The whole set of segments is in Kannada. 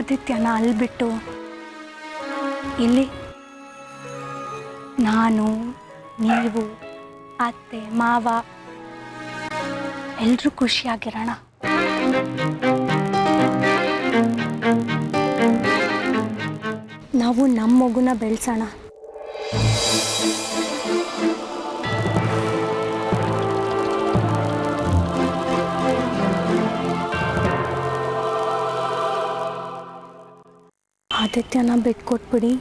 ಆದಿತ್ಯನ ಅಲ್ಲಿ ಬಿಟ್ಟು ಇಲ್ಲಿ ನಾನು, ನೀವು, ಅತ್ತೆ, ಮಾವ ಎಲ್ಲರೂ ಖುಷಿಯಾಗಿರೋಣ. ನಾವು ನಮ್ಮ ಮಗುನ ಬೆಳೆಸೋಣ. ಆದಿತ್ಯನ ಬಿಟ್ಕೊಟ್ಬಿಡಿ.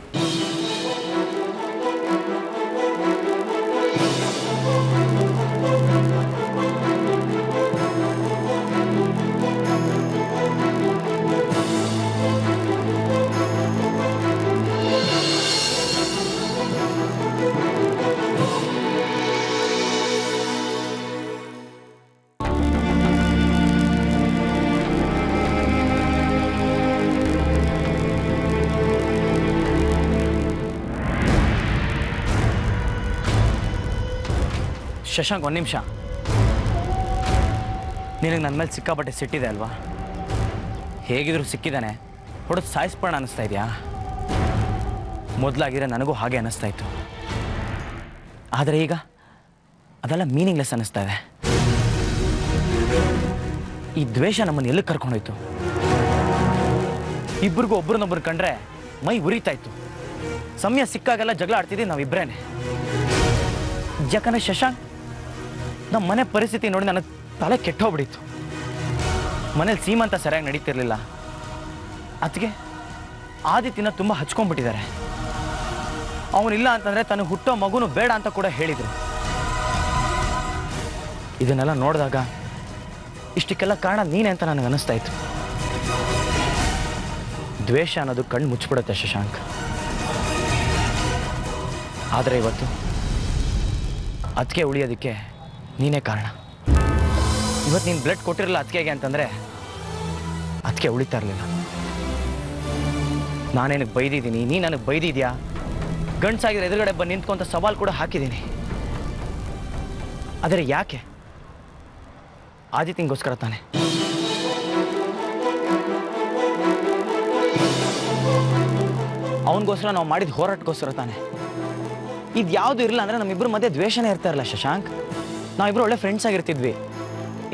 ಶಶಾಂಕ್, ಒಂದು ನಿಮಿಷ. ನಿನಗೆ ನನ್ನ ಮೇಲೆ ಸಿಕ್ಕಾಪಟ್ಟೆ ಸಿಟ್ಟಿದೆ ಅಲ್ವಾ? ಹೇಗಿದ್ರು ಸಿಕ್ಕಿದ್ದಾನೆ, ಹೊಡೆದು ಸಾಯಿಸ್ಪೋಣ ಅನ್ನಿಸ್ತಾ ಇದೆಯಾ? ಮೊದಲಾಗಿರೋ ನನಗೂ ಹಾಗೆ ಅನ್ನಿಸ್ತಾ ಇತ್ತು. ಆದರೆ ಈಗ ಅದೆಲ್ಲ ಮೀನಿಂಗ್ಲೆಸ್ ಅನ್ನಿಸ್ತಾ ಇದೆ. ಈ ದ್ವೇಷ ನಮ್ಮನ್ನು ಎಲ್ಲಿ ಕರ್ಕೊಂಡೋಯ್ತು? ಇಬ್ಬರಿಗೂ ಒಬ್ರನ್ನೊಬ್ರು ಕಂಡ್ರೆ ಮೈ ಉರಿತಾ ಇತ್ತು. ಸಮಯ ಸಿಕ್ಕಾಗೆಲ್ಲ ಜಗಳ ಆಡ್ತಿದ್ದೀವಿ ನಾವಿಬ್ಬರೇನೆ. ಯಾಕಂದರೆ ಶಶಾಂಕ್, ನಮ್ಮ ಮನೆ ಪರಿಸ್ಥಿತಿ ನೋಡಿ ನನಗೆ ತಲೆ ಕೆಟ್ಟೋಗ್ಬಿಟ್ಟಿತ್ತು. ಮನೇಲಿ ಸೀಮಂತ ಸರಿಯಾಗಿ ನಡೀತಿರ್ಲಿಲ್ಲ. ಅದಕ್ಕೆ ಆದಿತ್ಯನ ತುಂಬ ಹಚ್ಕೊಂಡ್ಬಿಟ್ಟಿದ್ದಾರೆ. ಅವನಿಲ್ಲ ಅಂತಂದರೆ ತನಗೆ ಹುಟ್ಟೋ ಮಗುನು ಬೇಡ ಅಂತ ಕೂಡ ಹೇಳಿದರು. ಇದನ್ನೆಲ್ಲ ನೋಡಿದಾಗ ಇಷ್ಟಕ್ಕೆಲ್ಲ ಕಾರಣ ನೀನೇ ಅಂತ ನನಗೆ ಅನ್ನಿಸ್ತಾ ಇತ್ತು. ದ್ವೇಷ ಅನ್ನೋದು ಕಣ್ಣು ಮುಚ್ಚಿಬಿಡುತ್ತೆ ಶಶಾಂಕ್. ಆದರೆ ಇವತ್ತು ಅದಕ್ಕೆ ಉಳಿಯೋದಕ್ಕೆ ನೀನೇ ಕಾರಣ. ಇವತ್ತು ನೀನು ಬ್ಲಡ್ ಕೊಟ್ಟಿರಲಿಲ್ಲ ಅದಕ್ಕೆ ಅಂತಂದರೆ ಅದಕ್ಕೆ ಉಳಿತಾ ಇರಲಿಲ್ಲ. ನಾನೇನಕ್ಕೆ ಬೈದಿದ್ದೀನಿ, ನೀ ನನಗೆ ಬೈದಿದ್ಯಾ? ಗಂಡ್ಸಾಗಿರೋ ಎದುರುಗಡೆ ಬಂದು ನಿಂತ್ಕೊಂತ ಸವಾಲು ಕೂಡ ಹಾಕಿದ್ದೀನಿ. ಆದರೆ ಯಾಕೆ? ಆದಿತ್ಯಂಗೋಸ್ಕರ ತಾನೆ. ಅವನಿಗೋಸ್ಕರ ನಾವು ಮಾಡಿದ ಹೋರಾಟಕ್ಕೋಸ್ಕರ ತಾನೆ. ಇದು ಯಾವುದು ಇರಲಿಲ್ಲ ಅಂದರೆ ನಮ್ಮಿಬ್ಬರ ಮಧ್ಯೆ ದ್ವೇಷನೇ ಇರ್ತಾ ಇರಲ್ಲ ಶಶಾಂಕ್. ನಾವಿಬ್ಬರು ಒಳ್ಳೆ ಫ್ರೆಂಡ್ಸ್ ಆಗಿರ್ತಿದ್ವಿ.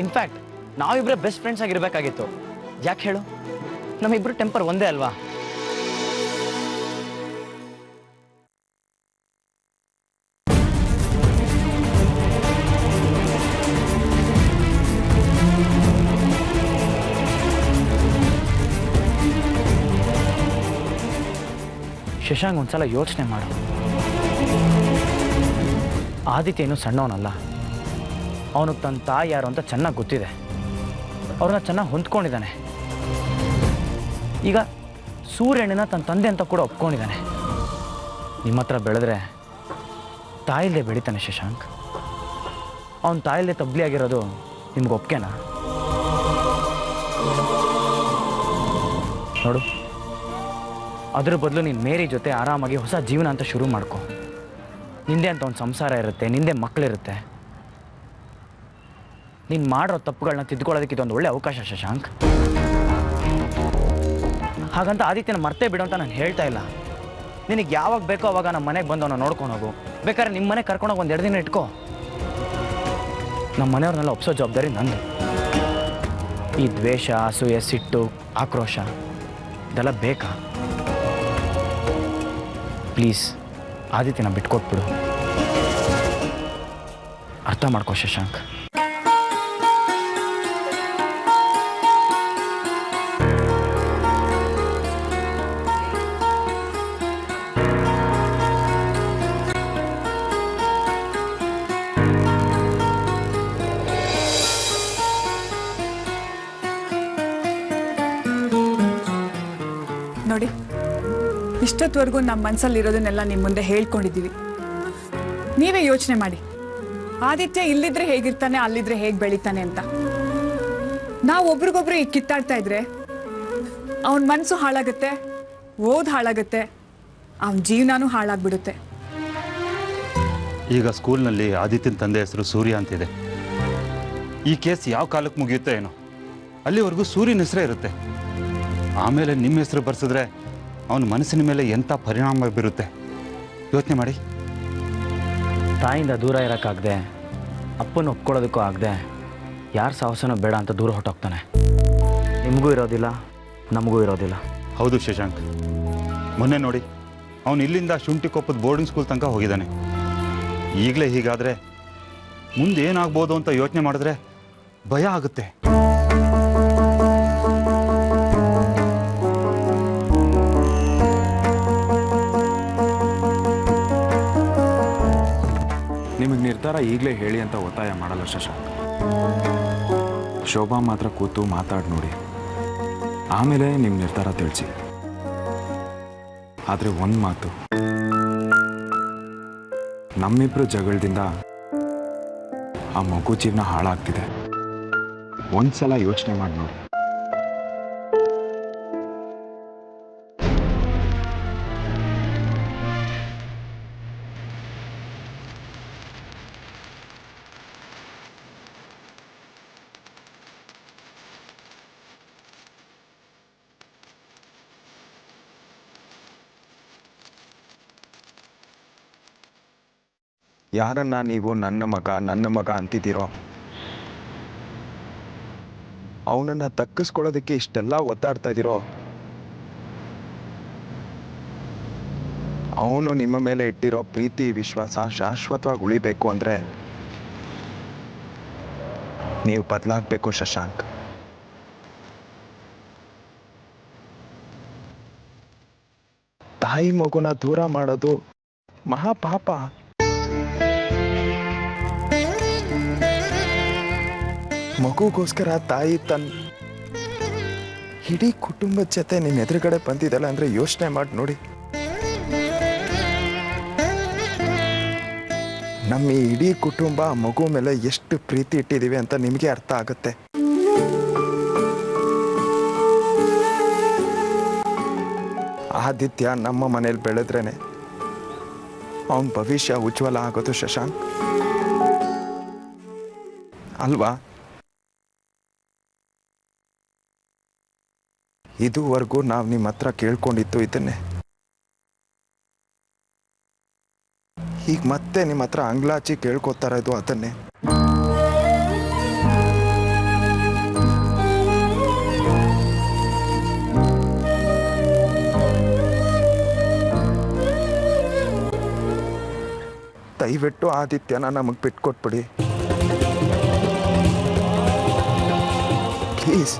ಇನ್ಫ್ಯಾಕ್ಟ್ ನಾವಿಬ್ಬರೇ ಬೆಸ್ಟ್ ಫ್ರೆಂಡ್ಸ್ ಆಗಿರಬೇಕಾಗಿತ್ತು. ಯಾಕೆ ಹೇಳು? ನಮ್ಮಿಬ್ಬರು ಟೆಂಪರ್ ಒಂದೇ ಅಲ್ವಾ? ಶಶಾಂಕ್, ಒಂದ್ಸಲ ಯೋಚನೆ ಮಾಡು. ಆದಿತ್ಯ ಏನು ಸಣ್ಣವನಲ್ಲ. ಅವನಿಗೆ ತನ್ನ ತಾಯಿ ಯಾರು ಅಂತ ಚೆನ್ನಾಗಿ ಗೊತ್ತಿದೆ. ಅವ್ರನ್ನ ಚೆನ್ನಾಗಿ ಹೊಂದ್ಕೊಂಡಿದ್ದಾನೆ. ಈಗ ಸೂರ್ಯಣ್ಣನ ತನ್ನ ತಂದೆ ಅಂತ ಕೂಡ ಒಪ್ಕೊಂಡಿದ್ದಾನೆ. ನಿಮ್ಮ ಹತ್ರ ಬೆಳೆದ್ರೆ ತಾಯಿಲ್ಲದೆ ಬೆಳಿತಾನೆ ಶಶಾಂಕ್. ಅವನ ತಾಯಿಲ್ಲದೆ ತಬ್ಲಿ ಆಗಿರೋದು ನಿಮ್ಗೆ ಒಪ್ಕೆನಾ? ನೋಡು, ಅದ್ರ ಬದಲು ನೀನು ಮೇರಿ ಜೊತೆ ಆರಾಮಾಗಿ ಹೊಸ ಜೀವನ ಅಂತ ಶುರು ಮಾಡ್ಕೊ. ನಿಂದೆ ಅಂತ ಒಂದು ಸಂಸಾರ ಇರುತ್ತೆ, ನಿಂದೆ ಮಕ್ಕಳಿರುತ್ತೆ. ನೀನು ಮಾಡಿರೋ ತಪ್ಪುಗಳನ್ನ ತಿದ್ದುಕೊಳ್ಳೋದಕ್ಕೆ ಇದೊಂದು ಒಳ್ಳೆ ಅವಕಾಶ ಶಶಾಂಕ್. ಹಾಗಂತ ಆದಿತ್ಯನ ಮರ್ತೇ ಬಿಡು ಅಂತ ನಾನು ಹೇಳ್ತಾ ಇಲ್ಲ. ನಿನಗೆ ಯಾವಾಗ ಬೇಕೋ ಅವಾಗ ನಮ್ಮ ಮನೆಗೆ ಬಂದು ಅವನ್ನ ನೋಡ್ಕೊಂಡು ಹೋಗು. ಬೇಕಾದ್ರೆ ನಿಮ್ಮ ಮನೆಗೆ ಕರ್ಕೊಂಡೋಗಿ ಒಂದು 2 ದಿನ ಇಟ್ಕೋ. ನಮ್ಮ ಮನೆಯವ್ರನ್ನೆಲ್ಲ ಒಪ್ಸೋ ಜವಾಬ್ದಾರಿ ನಂದು. ಈ ದ್ವೇಷ, ಅಸೂಯೆ, ಸಿಟ್ಟು, ಆಕ್ರೋಶ ಇದೆಲ್ಲ ಬೇಕಾ? ಪ್ಲೀಸ್ ಆದಿತ್ಯನ ಬಿಟ್ಕೊಟ್ಬಿಡು. ಅರ್ಥ ಮಾಡ್ಕೋ ಶಶಾಂಕ್. ನೋಡಿ, ಇಷ್ಟೊತ್ತವರೆಗೂ ನಮ್ಮ ಮನಸ್ಸಲ್ಲಿರೋದನ್ನೆಲ್ಲ ನಿಮ್ಮ ಮುಂದೆ ಹೇಳ್ಕೊಂಡಿದ್ದೀವಿ. ನೀವೇ ಯೋಚನೆ ಮಾಡಿ, ಆದಿತ್ಯ ಇಲ್ಲಿದ್ರೆ ಹೇಗಿರ್ತಾನೆ, ಅಲ್ಲಿದ್ರೆ ಹೇಗೆ ಬೆಳಿತಾನೆ ಅಂತ. ನಾವು ಒಬ್ರಿಗೊಬ್ರು ಈಗ ಕಿತ್ತಾಡ್ತಾ ಇದ್ರೆ ಅವನ ಮನಸ್ಸು ಹಾಳಾಗುತ್ತೆ, ಓದ್ ಹಾಳಾಗುತ್ತೆ, ಅವನ ಜೀವನನೂ ಹಾಳಾಗ್ಬಿಡುತ್ತೆ. ಈಗ ಸ್ಕೂಲ್ನಲ್ಲಿ ಆದಿತ್ಯನ ತಂದೆ ಹೆಸರು ಸೂರ್ಯ ಅಂತಿದೆ. ಈ ಕೇಸ್ ಯಾವ ಕಾಲಕ್ಕೆ ಮುಗಿಯುತ್ತೋ ಏನೋ, ಅಲ್ಲಿವರೆಗೂ ಸೂರ್ಯನ ಹೆಸರೇ ಇರುತ್ತೆ. ಆಮೇಲೆ ನಿಮ್ಮ ಹೆಸರು ಬರ್ಸಿದ್ರೆ ಅವನ ಮನಸ್ಸಿನ ಮೇಲೆ ಎಂಥ ಪರಿಣಾಮ ಬೀರುತ್ತೆ ಯೋಚನೆ ಮಾಡಿ. ತಾಯಿಯಿಂದ ದೂರ ಇರೋಕ್ಕಾಗದೆ, ಅಪ್ಪನ ಒಪ್ಕೊಳ್ಳೋದಕ್ಕೂ ಆಗದೆ, ಯಾರ ಸಾಹಸನೂ ಬೇಡ ಅಂತ ದೂರ ಹೊಟ್ಟೋಗ್ತಾನೆ. ನಿಮಗೂ ಇರೋದಿಲ್ಲ, ನಮಗೂ ಇರೋದಿಲ್ಲ. ಹೌದು ಶಶಾಂಕ್, ಮೊನ್ನೆ ನೋಡಿ ಅವನು ಇಲ್ಲಿಂದ ಶುಂಠಿಕೊಪ್ಪದ ಬೋರ್ಡಿಂಗ್ ಸ್ಕೂಲ್ ತನಕ ಹೋಗಿದ್ದಾನೆ. ಈಗಲೇ ಹೀಗಾದರೆ ಮುಂದೆ ಏನಾಗ್ಬೋದು ಅಂತ ಯೋಚನೆ ಮಾಡಿದ್ರೆ ಭಯ ಆಗುತ್ತೆ. ನಿಮಗೆ ನಿರ್ಧಾರ ಈಗಲೇ ಹೇಳಿ ಅಂತ ಒತ್ತಾಯ ಮಾಡಲ್ಲ ಶಶಾಂಕ್. ಶೋಭಾ ಮಾತ್ರ ಕೂತು ಮಾತಾಡಿ ನೋಡಿ, ಆಮೇಲೆ ನಿಮ್ಮ ನಿರ್ಧಾರ ತಿಳಿಸಿ. ಆದರೆ ಒಂದು ಮಾತು, ನಮ್ಮಿಬ್ಬರು ಜಗಳದಿಂದ ಆ ಮಗು ಜೀವನ ಹಾಳಾಗ್ತಿದೆ. ಒಂದ್ಸಲ ಯೋಚನೆ ಮಾಡಿ ನೋಡಿ. ಯಾರನ್ನ ನೀವು ನನ್ನ ಮಗ ಅಂತಿದ್ದೀರೋ ಅವನನ್ನ ತಕ್ಕಿಸ್ಕೊಳ್ಳೋದಕ್ಕೆ ಇಷ್ಟೆಲ್ಲ ಒತ್ತಾಡ್ತಾ ಇದ್ದೀರೋ, ಅವನು ನಿಮ್ಮ ಮೇಲೆ ಇಟ್ಟಿರೋ ಪ್ರೀತಿ ವಿಶ್ವಾಸ ಶಾಶ್ವತವಾಗಿ ಉಳಿಬೇಕು ಅಂದ್ರೆ ನೀವು ಬದಲಾಗಬೇಕು ಶಶಾಂಕ್. ತಾಯಿ ಮಗುನ ದೂರ ಮಾಡೋದು ಮಹಾಪಾಪ. ಮಗುಗೋಸ್ಕರ ತಾಯಿ ತನ್ನ ಇಡೀ ಕುಟುಂಬದ ಜೊತೆ ನಿನ್ನ ಎದುರುಗಡೆ ಬಂದಿದ್ದಲ್ಲ ಅಂದ್ರೆ ಯೋಚನೆ ಮಾಡಿ ನೋಡಿ. ನಮ್ಮ ಈ ಇಡೀ ಕುಟುಂಬ ಮಗು ಮೇಲೆ ಎಷ್ಟು ಪ್ರೀತಿ ಇಟ್ಟಿದೀವಿ ಅಂತ ನಿಮಗೆ ಅರ್ಥ ಆಗುತ್ತೆ. ಆದಿತ್ಯ ನಮ್ಮ ಮನೇಲಿ ಬೆಳೆದ್ರೇನೆ ಅವನ ಭವಿಷ್ಯ ಉಜ್ವಲ ಆಗೋದು ಶಶಾಂಕ್, ಅಲ್ವಾ? ಇದುವರೆಗೂ ನಾವು ನಿಮ್ಮ ಹತ್ರ ಕೇಳ್ಕೊಂಡಿತ್ತು ಇದನ್ನೇ. ಈಗ ಮತ್ತೆ ನಿಮ್ಮ ಹತ್ರ ಅಂಗ್ಲಾಚಿ ಕೇಳ್ಕೊತಾ ಇರೋದು ಅದನ್ನೇ. ದಯವಿಟ್ಟು ಆದಿತ್ಯನ ನಮಗೆ ಬಿಟ್ಕೊಟ್ಬಿಡಿ ಪ್ಲೀಸ್.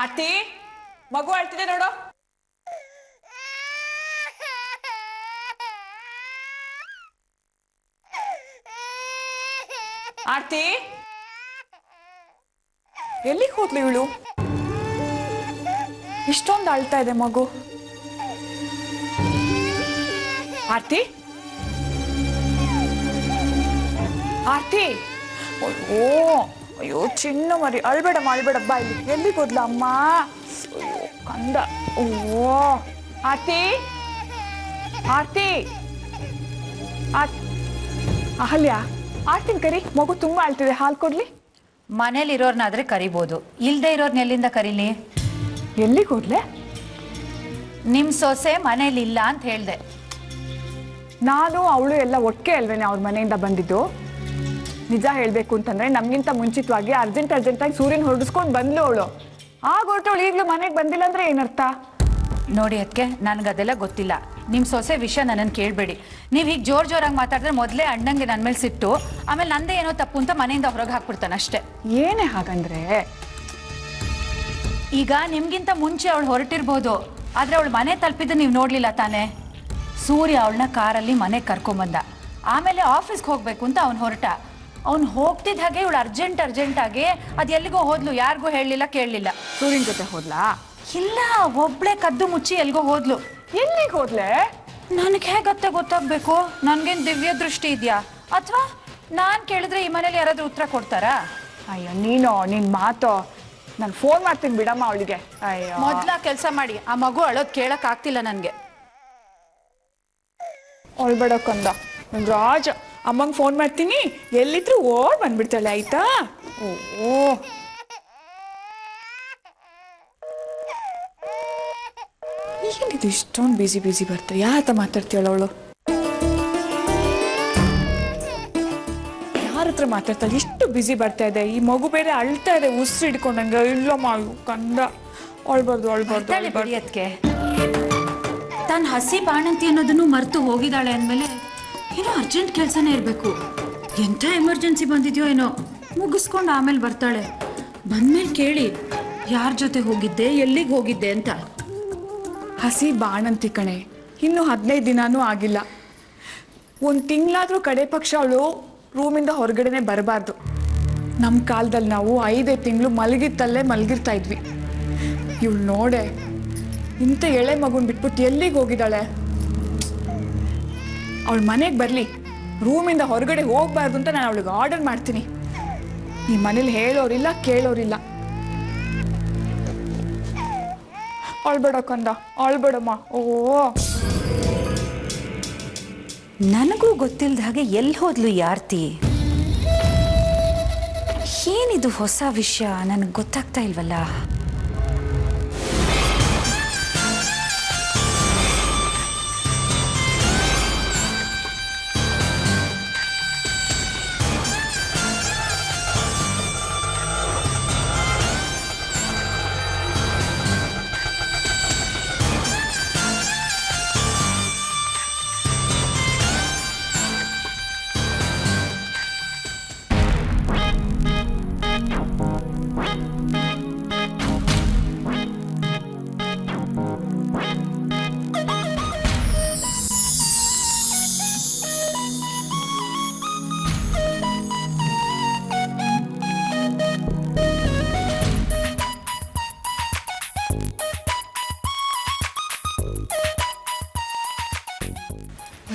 ಆರ್ತಿ, ಮಗು ಅಳ್ತಿದೆ ನೋಡು. ಆರ್ತಿ, ಎಲ್ಲಿಗೆ ಹೋದ್ಲು ಇವಳು? ಇಷ್ಟೊಂದು ಅಳ್ತಾ ಇದೆ ಮಗು. ಆರ್ತಿ, ಆರ್ತಿ, ಅಯ್ಯೋ ಅಯ್ಯೋ ಚಿನ್ನ ಮರಿ, ಅಳ್ಬೇಡಪ್ಪ ಇಲ್ಲಿ. ಎಲ್ಲಿಗೆ ಹೋದ್ಲ ಅಮ್ಮ? ಅಯ್ಯೋ ಕಂದ. ಓ ಆರ್ತಿ, ಆರ್ತಿ, ಅಹಲ್ಯ, ಆರ್ತಿನ ಕರಿ, ಮಗು ತುಂಬಾ ಅಳ್ತಿದೆ, ಹಾಲು ಕೊಡ್ಲಿ. ಮನೇಲಿರೋರ್ನಾದ್ರೆ ಕರಿಬೋದು, ಇಲ್ಲದೆ ಇರೋರ್ನ ಎಲ್ಲಿಂದ ಕರೀಲಿ? ಎಲ್ಲಿಗೆ ಹೋದ್ಲೆ? ನಿಮ್ಮ ಸೊಸೆ ಮನೇಲಿಲ್ಲ ಅಂತ ಹೇಳ್ದೆ. ನಾನು ಅವಳು ಎಲ್ಲ ಒಟ್ಟಿಗೆ ಅಲ್ವೇನೆ ಅವ್ರ ಮನೆಯಿಂದ ಬಂದಿದ್ದು. ನಿಜ ಹೇಳಬೇಕು ಅಂತಂದ್ರೆ ನಮ್ಗಿಂತ ಮುಂಚಿತವಾಗಿ ಅರ್ಜೆಂಟಾಗಿ ಸೂರ್ಯನ ಹೊರಡಿಸ್ಕೊಂಡು ಬಂದ್ಲು ಅವಳು. ಆಗ ಹೊರಟವಳು ಈಗಲೂ ಮನೆಗೆ ಬಂದಿಲ್ಲ ಅಂದ್ರೆ ಏನರ್ಥ? ನೋಡಿ ಅದಕ್ಕೆ ನನಗದೆಲ್ಲ ಗೊತ್ತಿಲ್ಲ. ನಿಮ್ಮ ಸೊಸೆ ವಿಷಯ ನನ್ನನ್ನು ಕೇಳಬೇಡಿ. ನೀವು ಹೀಗೆ ಜೋರಾಗಿ ಮಾತಾಡಿದ್ರೆ ಮೊದಲೇ ಅಣ್ಣಂಗೆ ನನ್ನ ಮೇಲೆ ಸಿಟ್ಟು, ಆಮೇಲೆ ನಂದೇ ಏನೋ ತಪ್ಪು ಅಂತ ಮನೆಯಿಂದ ಹೊರಗೆ ಹಾಕ್ಬಿಡ್ತಾನೆ ಅಷ್ಟೇ. ಏನೇ ಹಾಗಂದ್ರೆ? ಈಗ ನಿಮ್ಗಿಂತ ಮುಂಚೆ ಅವಳು ಹೊರಟಿರ್ಬೋದು, ಆದ್ರೆ ಅವಳು ಮನೆ ತಲುಪಿದ್ದು ನೀವು ನೋಡ್ಲಿಲ್ಲ ತಾನೇ. ಸೂರ್ಯ ಅವಳನ್ನ ಕಾರಲ್ಲಿ ಮನೆಗೆ ಕರ್ಕೊಂಬಂದ, ಆಮೇಲೆ ಆಫೀಸ್ಗೆ ಹೋಗ್ಬೇಕು ಅಂತ ಅವ್ನು ಹೊರಟ. ಅವ್ನು ಹೋಗ್ತಿದ್ದ ಹಾಗೆ ಇವಳು ಅರ್ಜೆಂಟಾಗಿ ಅದು ಎಲ್ಲಿಗೋ ಹೋದ್ಲು, ಯಾರಿಗೂ ಹೇಳಲಿಲ್ಲ ಕೇಳಲಿಲ್ಲ. ಸೂರ್ಯನ ಜೊತೆ ಹೋದ್ಲಾ? ಇಲ್ಲ, ಒಬ್ಳೆ ಕದ್ದು ಮುಚ್ಚಿ ಎಲ್ಗೋ ಹೋದ್ಲು. ಎಲ್ಲಿಗೆ ಹೋದ್ಲೆ? ನನಗೆ ಹೇಗತ್ತೆ ಗೊತ್ತಾಗ್ಬೇಕು? ನನ್ಗೇನು ದಿವ್ಯ ದೃಷ್ಟಿ ಇದೆಯಾ? ಅಥವಾ ನಾನು ಕೇಳಿದ್ರೆ ಈ ಮನೇಲಿ ಯಾರಾದ್ರೂ ಉತ್ತರ ಕೊಡ್ತಾರಾ? ಅಯ್ಯೋ ನೀನು ನಿನ್ ಮಾತು. ನಾನು ಫೋನ್ ಮಾಡ್ತೀನಿ ಬಿಡಮ್ಮ ಅವಳಿಗೆ. ಅಯ್ಯೋ ಮೊದ್ಲ ಕೆಲಸ ಮಾಡಿ, ಆ ಮಗು ಅಳೋದ್ ಕೇಳಕ್ ಆಗ್ತಿಲ್ಲ ನನ್ಗೆ. ಅಳ್ಬೇಡಕ್ಕಂದ ನನ್ ರಾಜ. ಅಮ್ಮಂಗೆ ಫೋನ್ ಮಾಡ್ತೀನಿ, ಎಲ್ಲಿದ್ರು ಓಡ್ ಬಂದ್ಬಿಡ್ತಾಳೆ ಆಯ್ತಾ? ಓ ಏನಿದು ಇಷ್ಟೊಂದು ಬಿಸಿ ಬರ್ತಾ? ಯಾತ ಮಾತಾಡ್ತೀಯಳ ಅವಳು? ಯಾರ ಹತ್ರ ಮಾತಾಡ್ತಾಳೆ? ಇಷ್ಟು ಬಿಸಿ ಬರ್ತಾ ಇದೆ. ಈ ಮಗು ಬೇರೆ ಅಳ್ತಾ ಇದೆ, ಉಸಿರು ಹಿಡ್ಕೊಂಡಂಗೆ. ಇಲ್ಲ ಮಾಡು ಕಂದ, ಅಳ್ಬಾರ್ದು. ಅದಕ್ಕೆ ತಾನು ಹಸಿ ಬಾಣಂತಿ ಅನ್ನೋದನ್ನು ಮರೆತು ಹೋಗಿದ್ದಾಳೆ ಅಂದಮೇಲೆ ಏನೋ ಅರ್ಜೆಂಟ್ ಕೆಲಸನೇ ಇರಬೇಕು. ಎಂಥ ಎಮರ್ಜೆನ್ಸಿ ಬಂದಿದ್ಯೋ ಏನೋ, ಮುಗಿಸ್ಕೊಂಡು ಆಮೇಲೆ ಬರ್ತಾಳೆ. ಬಂದ್ಮೇಲೆ ಕೇಳಿ ಯಾರ ಜೊತೆ ಹೋಗಿದ್ದೆ, ಎಲ್ಲಿಗೆ ಹೋಗಿದ್ದೆ ಅಂತ. ಹಸಿ ಬಾಣಂತಿ ಕಣೆ, ಇನ್ನು 15 ದಿನಾನೂ ಆಗಿಲ್ಲ. 1 ತಿಂಗಳಾದ್ರೂ ಕಡೆ ಪಕ್ಷ ಅವಳು ರೂಮಿಂದ ಹೊರಗಡೆನೆ ಬರಬಾರ್ದು. ನಮ್ಮ ಕಾಲದಲ್ಲಿ ನಾವು 5 ತಿಂಗಳು ಮಲಗಿತ್ತಲ್ಲೇ ಮಲಗಿರ್ತಾ ಇದ್ವಿ. ಇವಳು ನೋಡೆ ಇಂಥ ಎಳೆ ಮಗುನ್ ಬಿಟ್ಬಿಟ್ಟು ಎಲ್ಲಿಗೆ ಹೋಗಿದ್ದಾಳೆ? ಅವಳು ಮನೆಗೆ ಬರಲಿ, ರೂಮಿಂದ ಹೊರಗಡೆ ಹೋಗ್ಬಾರ್ದು ಅಂತ ನಾನು ಅವಳಿಗೆ ಆರ್ಡರ್ ಮಾಡ್ತೀನಿ. ಈ ಮನೇಲಿ ಹೇಳೋರಿಲ್ಲ ಕೇಳೋರಿಲ್ಲ. ಅಳ್ಬೇಡಕ್ಕಂದ, ಅಳ್ಬೇಡಮ್ಮ. ಓ ನನಗೂ ಗೊತ್ತಿಲ್ಲದ ಹಾಗೆ ಎಲ್ಲಿ ಹೋದ್ಲು ಯಾರ್ತಿ? ಏನಿದು ಹೊಸ ವಿಷಯ, ನನಗೆ ಗೊತ್ತಾಗ್ತಾ ಇಲ್ವಲ್ಲ.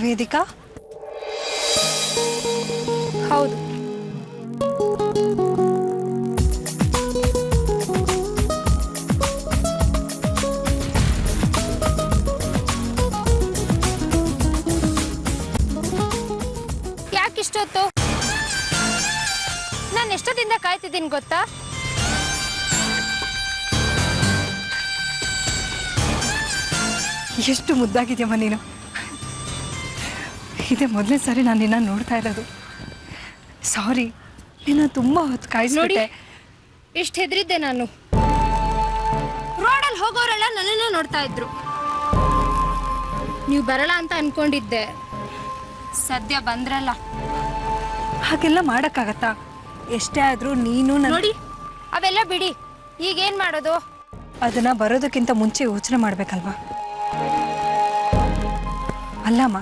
ವೇದಿಕಾ? ಹೌದು. ಯಾಕಿಷ್ಟೊತ್ತು? ನಾನು ಎಷ್ಟೊತ್ತಿಂದ ಕಾಯ್ತಿದ್ದೀನಿ ಗೊತ್ತಾ? ಎಷ್ಟು ಮುದ್ದಾಗಿದ್ಯಮ್ಮ ನೀನು. ಇದೇ ಮೊದಲನೇ ಸಾರಿ ನಾನು ನಿನ್ನ ನೋಡ್ತಾ ಇರೋದು. ಸಾರಿ, ನಿನ್ನ ತುಂಬ ಹೊತ್ತು ನೋಡಿ, ಕಾಯಿಸ್ಬಿಟ್ಟೆ. ಎಷ್ಟು ಹೆದರಿದ್ದೆ ನಾನು. ರೋಡಲ್ಲಿ ಹೋಗೋರೆಲ್ಲ ನನ್ನನ್ನೇ ನೋಡ್ತಾ ಇದ್ರು. ನೀವು ಬರಲ್ಲ ಅಂತ ಅನ್ಕೊಂಡಿದ್ದೆ, ಸದ್ಯ ಬಂದ್ರಲ್ಲ. ಹಾಗೆಲ್ಲ ಮಾಡೋಕ್ಕಾಗತ್ತಾ? ಎಷ್ಟೇ ಆದರೂ ನೀನು ನೋಡಿ, ಅವೆಲ್ಲ ಬಿಡಿ. ಈಗೇನ್ ಮಾಡೋದು? ಅದನ್ನ ಬರೋದಕ್ಕಿಂತ ಮುಂಚೆ ಯೋಚನೆ ಮಾಡ್ಬೇಕಲ್ವಾ? ಅಲ್ಲಮ್ಮ,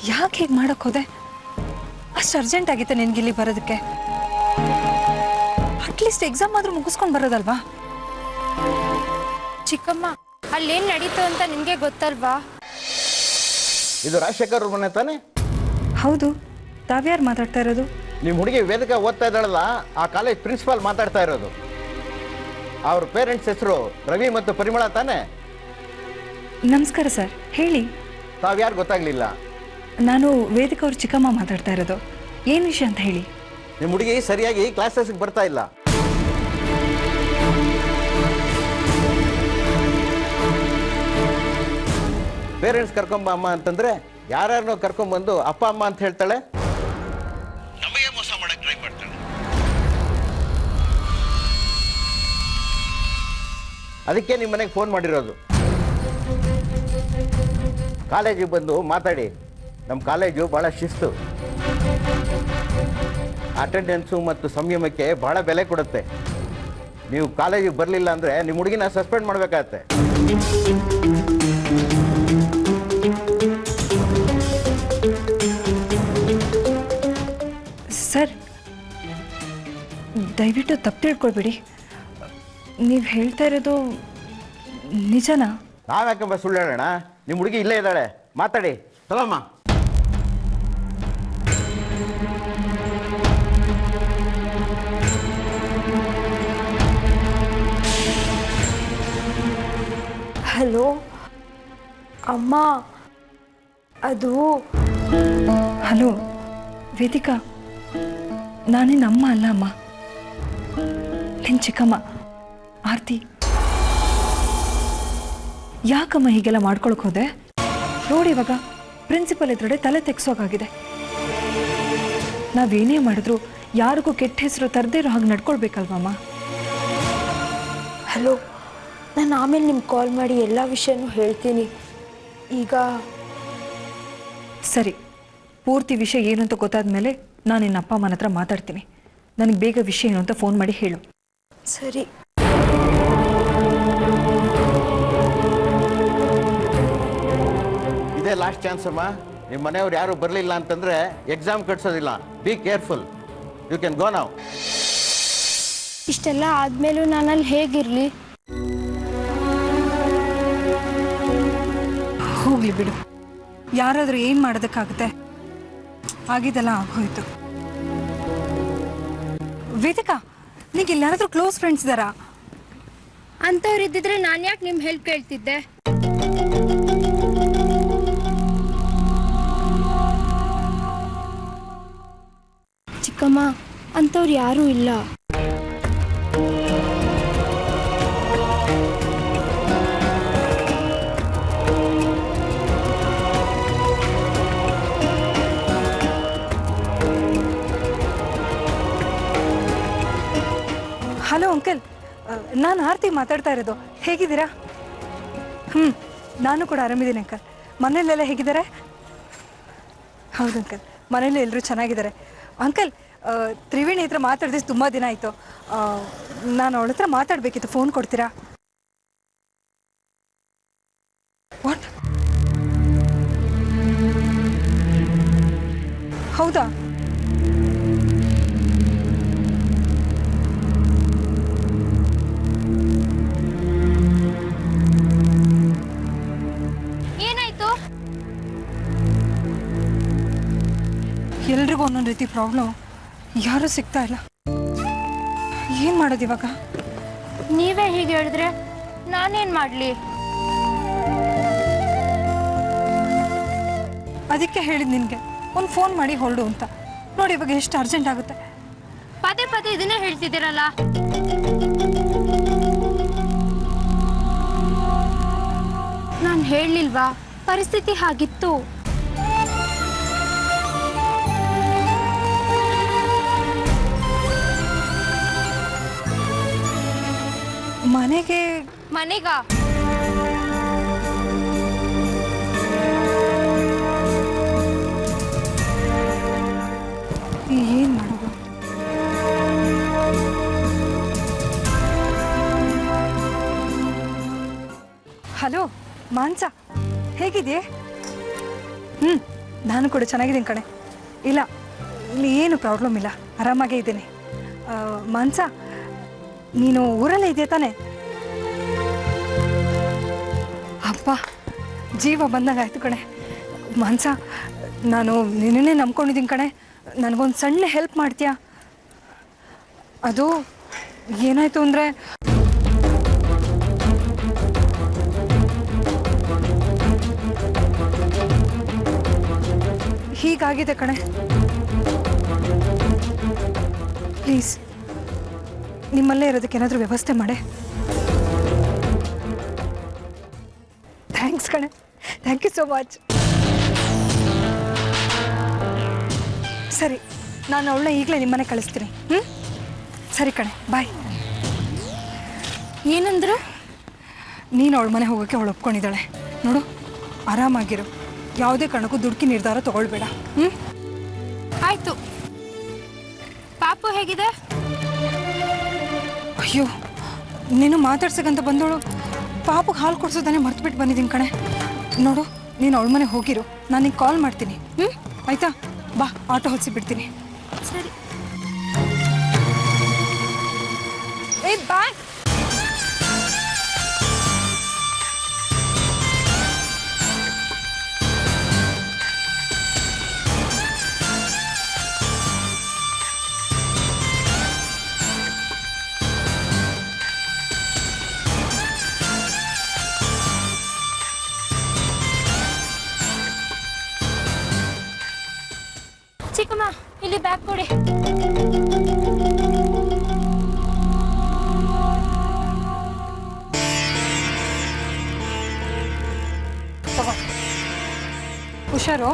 ಯಾಕೆ ಹೀಗೆ ಮಾಡೋಕ್ಕೆ ಹೋದೆ? ಅಷ್ಟು ಅರ್ಜೆಂಟ್ ಆಗಿತ್ತೆ ನಿನ್ಗಿಲ್ಲಿ ಬರೋದಕ್ಕೆ. ಅಟ್ಲೀಸ್ಟ್ ಎಕ್ಸಾಮ್ ಆದ್ರೂ ಮುಗಿಸ್ಕೊಂಡು ಬರೋದಲ್ವಾ? ಚಿಕ್ಕಮ್ಮ, ಅಲ್ಲೇನ್ ನಡೀತು ಅಂತ ನಿನ್ಗೆ ಗೊತ್ತಲ್ವಾ? ಇದು ರಾಜಶೇಖರ್ ಅವ್ರ ಮನೆ ತಾನೆ? ಹೌದು. ತಾವ್ಯಾರು ಮಾತಾಡ್ತಾ ಇರೋದು? ನಿಮ್ಮ ಹುಡುಗಿ ವೇದಿಕೆ ಓದ್ತಾ ಇದ್ದಾಳಲ್ಲ, ಆ ಕಾಲೇಜ್ ಪ್ರಿನ್ಸಿಪಾಲ್ ಮಾತಾಡ್ತಾ ಇರೋದು. ಅವ್ರ ಪೇರೆಂಟ್ಸ್ ಹೆಸರು ರವಿ ಮತ್ತು ಪರಿಮಳ ತಾನೆ? ನಮಸ್ಕಾರ ಸರ್, ಹೇಳಿ. ತಾವ್ಯಾರು ಗೊತ್ತಾಗ್ಲಿಲ್ಲ? ನಾನು ವೇದಿಕಾ ಅವ್ರ ಚಿಕ್ಕಮ್ಮ ಮಾತಾಡ್ತಾ ಇರೋದು. ಏನು ವಿಷಯ ಅಂತ ಹೇಳಿ. ನಿಮ್ಮ ಹುಡುಗಿ ಸರಿಯಾಗಿ ಕ್ಲಾಸಸ್ಗೆ ಬರ್ತಾ ಇಲ್ಲ. ಪೇರೆಂಟ್ಸ್ ಕರ್ಕೊಂಬ ಅಮ್ಮ ಅಂತಂದ್ರೆ ಯಾರ್ಯಾರನ್ನೋ ಕರ್ಕೊಂಬಂದು ಅಪ್ಪ ಅಮ್ಮ ಅಂತ ಹೇಳ್ತಾಳೆ, ನಮಗೆ ಮೋಸ ಮಾಡಕ್ಕೆ ಟ್ರೈ ಮಾಡ್ತಾಳೆ. ಅದಕ್ಕೆ ನಿಮ್ಮ ಮನೆಗೆ ಫೋನ್ ಮಾಡಿರೋದು. ಕಾಲೇಜಿಗೆ ಬಂದು ಮಾತಾಡಿ. ನಮ್ಮ ಕಾಲೇಜು ಭಾಳ ಶಿಸ್ತು, ಅಟೆಂಡೆನ್ಸು ಮತ್ತು ಸಂಯಮಕ್ಕೆ ಭಾಳ ಬೆಲೆ ಕೊಡುತ್ತೆ. ನೀವು ಕಾಲೇಜಿಗೆ ಬರಲಿಲ್ಲ ಅಂದರೆ ನಿಮ್ಮ ಹುಡುಗಿನ ಸಸ್ಪೆಂಡ್ ಮಾಡಬೇಕಾಗತ್ತೆ. ಸರ್, ದಯವಿಟ್ಟು ತಪ್ಪು ತಿಳ್ಕೊಳ್ಬೇಡಿ. ನೀವು ಹೇಳ್ತಾ ಇರೋದು ನಿಜನಾ? ನಾವ್ಯಾಕಂಬ ಸುಳ್ಳು ಹೇಳೋಣ? ನಿಮ್ಮ ಹುಡುಗಿ ಇಲ್ಲೇ ಇದ್ದಾಳೆ, ಮಾತಾಡಿ. ತಲಮ್ಮ. ಹಲೋ ಅಮ್ಮ, ಅದು ಹಲೋ ವೇದಿಕಾ, ನಾನಿನ್ನ ಅಮ್ಮ ಅಲ್ಲ ಅಮ್ಮ, ನಿನ್ನ ಚಿಕ್ಕಮ್ಮ ಆರ್ತಿ. ಯಾಕಮ್ಮ ಹೀಗೆಲ್ಲ ಮಾಡ್ಕೊಳಕ್ ಹೋದೆ? ನೋಡಿ, ಇವಾಗ ಪ್ರಿನ್ಸಿಪಲ್ ಎದುರುಗಡೆ ತಲೆ ತೆಗ್ಸೋಕಾಗಿದೆ. ನಾವೇನೇ ಮಾಡಿದ್ರು ಯಾರಿಗೂ ಕೆಟ್ಟ ಹೆಸರು ತರದೇ ಇರೋ ಹಾಗೆ ನಡ್ಕೊಳ್ಬೇಕಲ್ವಮ್ಮ? ಹಲೋ, ನಾನು ಆಮೇಲೆ ನಿಮ್ಗೆ ಕಾಲ್ ಮಾಡಿ ಎಲ್ಲ ವಿಷಯನೂ ಹೇಳ್ತೀನಿ. ಈಗ ಸರಿ, ಪೂರ್ತಿ ವಿಷಯ ಏನು ಅಂತ ಗೊತ್ತಾದ ಮೇಲೆ ನಾನು ನಿನ್ನ ಅಪ್ಪ ಅಮ್ಮನ ಹತ್ರ ಮಾತಾಡ್ತೀನಿ. ನನಗೆ ಬೇಗ ವಿಷಯ ಏನು ಅಂತ ಫೋನ್ ಮಾಡಿ ಹೇಳು. ಸರಿ. ಇದೇ ಲಾಸ್ಟ್ ಚಾನ್ಸ್ ಅಮ್ಮ. ನಿಮ್ಮ ಮನೆಯವ್ರು ಯಾರು ಬರಲಿಲ್ಲ ಅಂತಂದ್ರೆ ಎಕ್ಸಾಮ್ ಕಟ್ಸೋದಿಲ್ಲ. Be careful. You can go now. ಇಷ್ಟೆಲ್ಲ ಆದ್ಮೇಲೂ ನಾನಲ್ಲಿ ಹೇಗಿರಲಿ? ಹೋಗ್ಲಿ ಬಿಡು, ಯಾರಾದರೂ ಏನು ಮಾಡೋದಕ್ಕಾಗುತ್ತೆ? ಆಗಿದೆಲ್ಲ ಆಗೋಯ್ತು. ವೇದಿಕಾ, ನಿಂಗೆ ಯಾರಾದರೂ ಕ್ಲೋಸ್ ಫ್ರೆಂಡ್ಸ್ ಇದ್ದಾರಾ? ಅಂಥವ್ರು ಇದ್ದಿದ್ರೆ ನಾನು ಯಾಕೆ ನಿಮ್ಮ ಹೆಲ್ಪ್ ಕೇಳ್ತಿದ್ದೆ? ಚಿಕ್ಕಮ್ಮ, ಅಂಥವ್ರು ಯಾರೂ ಇಲ್ಲ. ಹಲೋ ಅಂಕಲ್, ನಾನು ಆರ್ತಿ ಮಾತಾಡ್ತಾ ಇರೋದು. ಹೇಗಿದ್ದೀರಾ? ನಾನು ಕೂಡ ಆರಾಮಿದ್ದೀನಿ ಅಂಕಲ್. ಮನೇಲೆಲ್ಲ ಹೇಗಿದ್ದಾರೆ? ಹೌದು ಅಂಕಲ್, ಮನೇಲಿ ಎಲ್ಲರೂ ಚೆನ್ನಾಗಿದ್ದಾರೆ. ಅಂಕಲ್, ತ್ರಿವೇಣಿ ಹತ್ರ ಮಾತಾಡಿದ್ರೆ ತುಂಬ ದಿನ ಆಯಿತು. ನಾನು ಅವಳ ಹತ್ರ ಮಾತಾಡಬೇಕಿತ್ತು, ಫೋನ್ ಕೊಡ್ತೀರಾ? ವಾಟ್? ಹೌದಾ? ಏನಾಯ್ತು? ಎಲ್ರಿಗೂ ಒಂದೊಂದು ರೀತಿ ಪ್ರಾಬ್ಲಮ್, ಯಾರೂ ಸಿಗ್ತಾ ಇಲ್ಲ. ಏನು ಮಾಡೋದು ಇವಾಗ? ನೀವೇ ಹೀಗೆ ಹೇಳಿದ್ರೆ ನಾನೇನು ಮಾಡಲಿ? ಅದಕ್ಕೆ ಹೇಳಿದ್ ನಿನಗೆ ಒಂದು ಫೋನ್ ಮಾಡಿ ಹೊರಡು ಅಂತ. ನೋಡಿ ಇವಾಗ ಎಷ್ಟು ಅರ್ಜೆಂಟ್ ಆಗುತ್ತೆ. ಪದೇ ಪದೇ ಇದನ್ನೇ ಹೇಳ್ತಿದ್ದೀರಲ್ಲ. ನಾನು ಹೇಳಲಿಲ್ವಾ ಪರಿಸ್ಥಿತಿ ಹಾಗಿತ್ತು? ಮನೆಗಾ? ಏನ್ ಮಾಡೋದು? ಹಲೋ ಮಾನ್ಸ, ಹೇಗಿದೆಯೇ? ನಾನು ಕೂಡ ಚೆನ್ನಾಗಿದ್ದೀನಿ ಕಣೆ. ಇಲ್ಲ, ಇಲ್ಲಿ ಏನು ಪ್ರಾಬ್ಲಮ್ ಇಲ್ಲ, ಆರಾಮಾಗೇ ಇದ್ದೀನಿ. ಮಾನ್ಸ, ನೀನು ಊರಲ್ಲೇ ಇದೆಯಾ ತಾನೆ? ಅಪ್ಪ, ಜೀವ ಬಂದಾಗ ಆಯ್ತು ಕಣೆ. ಮಾನ್ಸ, ನಾನು ನಿನ್ನೇ ನಂಬ್ಕೊಂಡಿದ್ದೀನಿ ಕಣೆ. ನನಗೊಂದು ಸಣ್ಣ ಹೆಲ್ಪ್ ಮಾಡ್ತೀಯಾ? ಅದು ಏನಾಯ್ತು ಅಂದರೆ, ಹೀಗಾಗಿದೆ ಕಣೆ. ಪ್ಲೀಸ್ ನಿಮ್ಮಲ್ಲೇ ಇರೋದಕ್ಕೆ ಏನಾದರೂ ವ್ಯವಸ್ಥೆ ಮಾಡೆ. ಥ್ಯಾಂಕ್ಸ್ ಕಣೆ, ಥ್ಯಾಂಕ್ ಯು ಸೋ ಮಚ್. ಸರಿ, ನಾನು ಅವಳನ್ನ ಈಗಲೇ ನಿಮ್ಮನೆ ಕಳಿಸ್ತೀನಿ. ಸರಿ ಕಣೆ, ಬಾಯ್. ಏನಂದ್ರು? ನೀನು ಅವಳ ಮನೆ ಹೋಗೋಕ್ಕೆ ಅವಳು ಒಪ್ಕೊಂಡಿದ್ದಾಳೆ. ನೋಡು, ಆರಾಮಾಗಿರು, ಯಾವುದೇ ಕಾರಣಕ್ಕೂ ದುಡುಕಿ ನಿರ್ಧಾರ ತಗೊಳ್ಬೇಡ. ಆಯ್ತು. ಪಾಪು ಹೇಗಿದೆ? ಅಯ್ಯೋ, ನೀನು ಮಾತಾಡ್ಸಕ್ಕಂತ ಬಂದವಳು ಪಾಪಗೆ ಹಾಲು ಕೊಡ್ಸೋದಾನೆ ಮರ್ತ್ಬಿಟ್ಟು ಬಂದಿದ್ದೀನಿ ಕಣೆ. ನೋಡು, ನೀನು ಅವಳ ಮನೆ ಹೋಗಿರು, ನಾನು ನಿಂಗೆ ಕಾಲ್ ಮಾಡ್ತೀನಿ. ಆಯ್ತಾ? ಬಾ, ಆಟೋ ಹೊಲಿಸಿ ಬಿಡ್ತೀನಿ. ಸರಿ. ಏ ಬಾಯ್. ಚಿಕ್ಕಮ್ಮ, ಇಲ್ಲಿ ಬ್ಯಾಗ್ ಕೊಡಿ. ಹುಷಾರು.